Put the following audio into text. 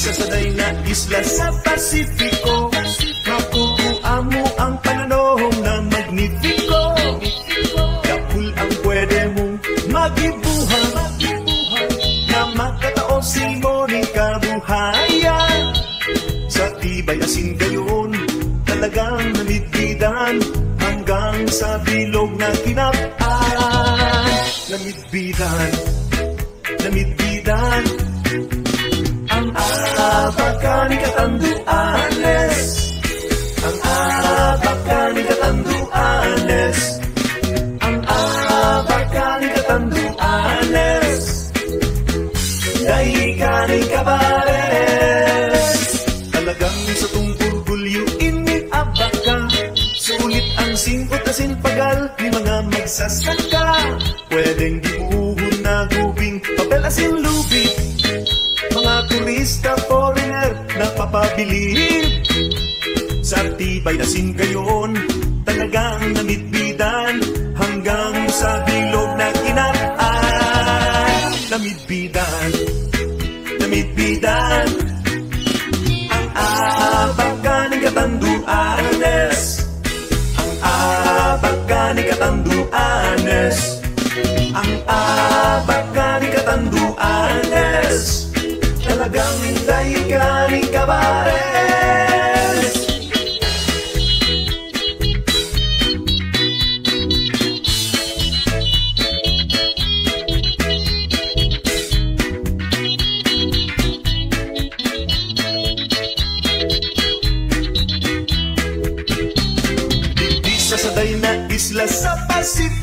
sa saday na isla sa Pasifiko. Makukuha mo ang pananong na magnifiko. Kapul ang pwede mong magibuhan na makatao si Monica Buhayan. Sa tibay asin gayon, talagang namidbidan hanggang sa bilog na kinapaan. Namidbidan, namidbidan ang abaka ni Katanduanes. Ang abaka ni Katanduanes. Ang abaka ni Katanduanes. Dahil ka ni Cabares. Talagang sa tungkol gulyuin ni abaka. Sulit ang singkot na sinpagal ni mga magsasaka. Pwedeng dibuhon na gubing papel asin lubid. Mga turista foreigner na papabilib. Sa tibay asin gayon, talagang namidbidan hanggang sa bilog na kinaan. Namidbidan, namidbidan ang abaka ni Katanduanes. Ang abaka ni Katanduanes. Ang abaka ni Katanduanes. Talagang dahil ka ni Cabares. Sa saday na isla sa Pasifiko.